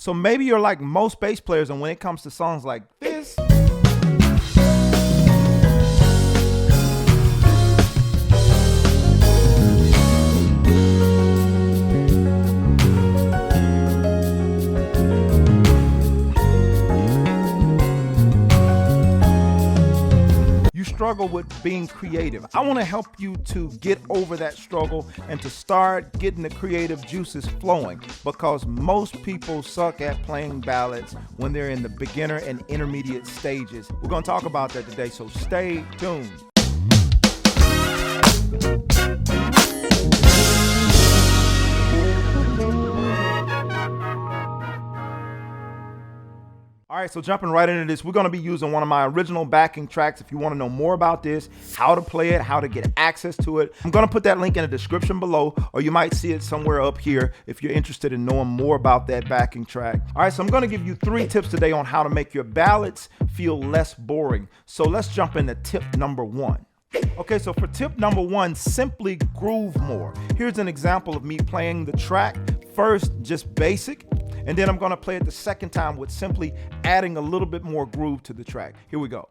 So maybe you're like most bass players, and when it comes to songs like this, you struggle with being creative. I want to help you to get over that struggle and to start getting the creative juices flowing, because most people suck at playing ballads when they're in the beginner and intermediate stages. We're going to talk about that today, so stay tuned. All right, so jumping right into this, we're going to be using one of my original backing tracks. If you want to know more about this, how to play it, how to get access to it, I'm going to put that link in the description below, or you might see it somewhere up here if you're interested in knowing more about that backing track. All right, so I'm going to give you 3 tips today on how to make your ballads feel less boring. So let's jump into tip number 1. Okay, so for tip number 1, simply groove more. Here's an example of me playing the track. First, just basic. And then I'm going to play it the second time with simply adding a little bit more groove to the track. Here we go.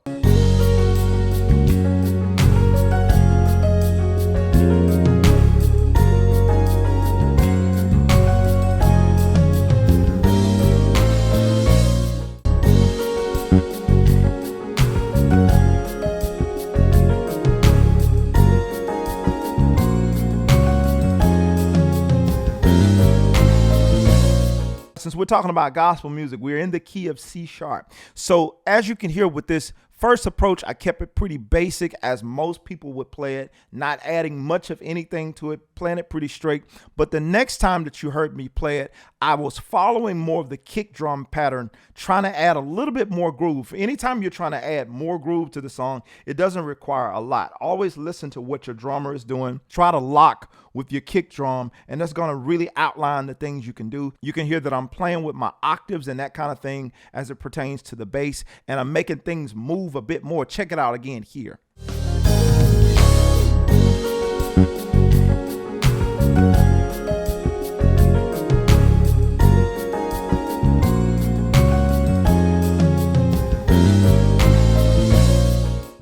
Since we're talking about gospel music, we're in the key of C sharp. So as you can hear with this first approach, I kept it pretty basic as most people would play it, not adding much of anything to it, playing it pretty straight. But the next time that you heard me play it, I was following more of the kick drum pattern, trying to add a little bit more groove. Anytime you're trying to add more groove to the song, it doesn't require a lot. Always listen to what your drummer is doing. Try to lock with your kick drum, and that's going to really outline the things you can do. You can hear that I'm playing with my octaves and that kind of thing as it pertains to the bass, and I'm making things move a bit more. Check it out again here.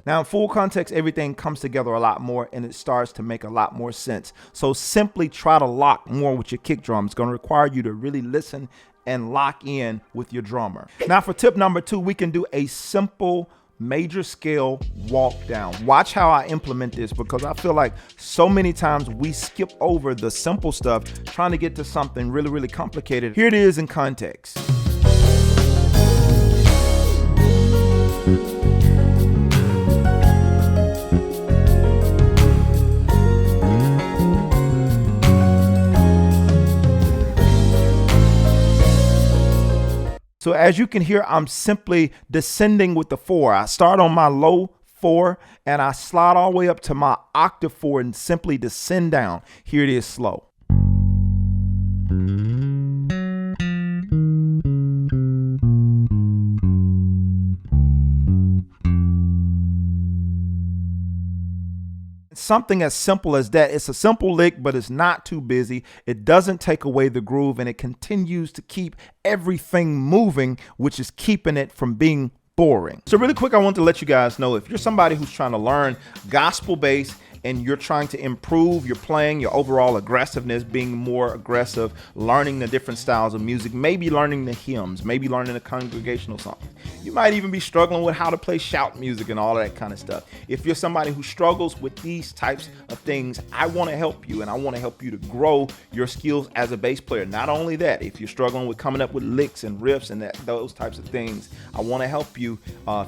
Now, in full context, everything comes together a lot more and it starts to make a lot more sense. So simply try to lock more with your kick drum. It's going to require you to really listen and lock in with your drummer. Now, for tip number 2, we can do a simple major scale walk down. Watch how I implement this, because I feel like so many times we skip over the simple stuff trying to get to something really, really complicated. Here it is in context. So as you can hear, I'm simply descending with the 4. I start on my low 4 and I slide all the way up to my octave 4 and simply descend down. Here it is slow. Something as simple as that. It's a simple lick, but it's not too busy. It doesn't take away the groove, and it continues to keep everything moving, which is keeping it from being boring. So really quick, I want to let you guys know, if you're somebody who's trying to learn gospel bass and you're trying to improve your playing, your overall aggressiveness, being more aggressive, learning the different styles of music, maybe learning the hymns, maybe learning the congregational song. You might even be struggling with how to play shout music and all that kind of stuff. If you're somebody who struggles with these types of things, I want to help you, and I want to help you to grow your skills as a bass player. Not only that, if you're struggling with coming up with licks and riffs and those types of things, I want to help you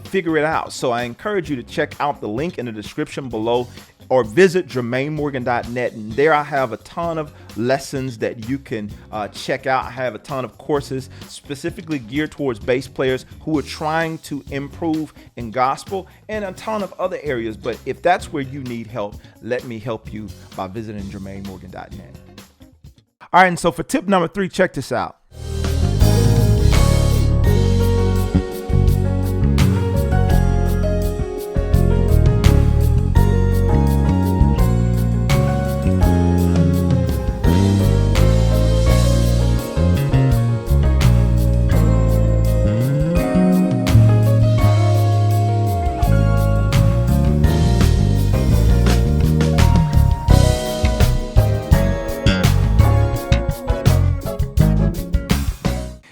figure it out. So I encourage you to check out the link in the description below, or visit jermainemorgan.net, and there I have a ton of lessons that you can check out. I have a ton of courses specifically geared towards bass players who are trying to improve in gospel, and a ton of other areas. But if that's where you need help, let me help you by visiting jermainemorgan.net. All right, and so for tip number 3, check this out.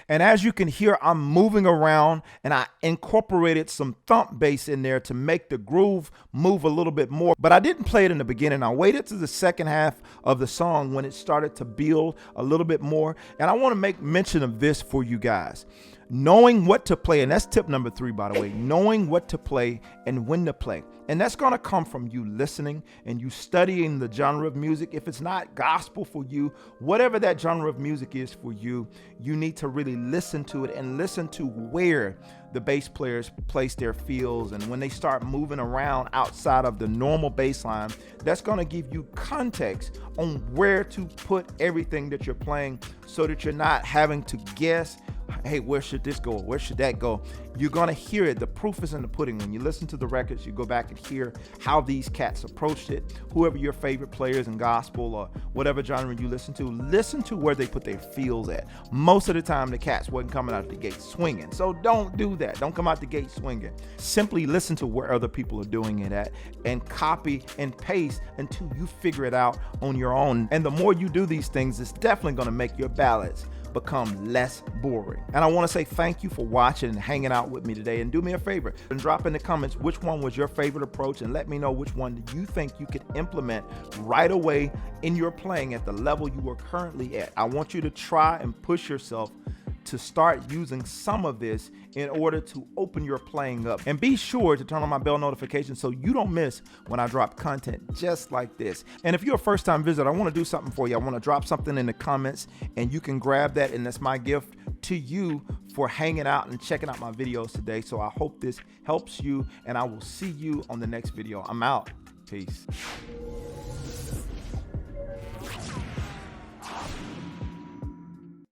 And as you can hear, I'm moving around, and I incorporated some thump bass in there to make the groove move a little bit more. But I didn't play it in the beginning. I waited to the second half of the song when it started to build a little bit more. And I want to make mention of this for you guys. Knowing what to play, and that's tip number 3, by the way, knowing what to play and when to play. And that's going to come from you listening and you studying the genre of music. If it's not gospel for you, whatever that genre of music is for you, you need to really listen to it and listen to where the bass players place their feels. And when they start moving around outside of the normal bass line, that's going to give you context on where to put everything that you're playing so that you're not having to guess, hey, where should this go? Where should that go? You're going to hear it. The proof is in the pudding. When you listen to the records, you go back and hear how these cats approached it. Whoever your favorite players in gospel or whatever genre you listen to where they put their feels at. Most of the time, the cats wasn't coming out the gate swinging. So don't do that. Don't come out the gate swinging. Simply listen to where other people are doing it at and copy and paste until you figure it out on your own. And the more you do these things, it's definitely going to make your ballads become less boring. And I want to say thank you for watching and hanging out with me today. And do me a favor and drop in the comments which one was your favorite approach, and let me know which one you think you could implement right away in your playing at the level you are currently at. I want you to try and push yourself to start using some of this in order to open your playing up. And be sure to turn on my bell notifications so you don't miss when I drop content just like this. And if you're a first-time visitor, I want to do something for you. I want to drop something in the comments, and you can grab that, and that's my gift to you for hanging out and checking out my videos today. So I hope this helps you, and I will see you on the next video. I'm out. Peace.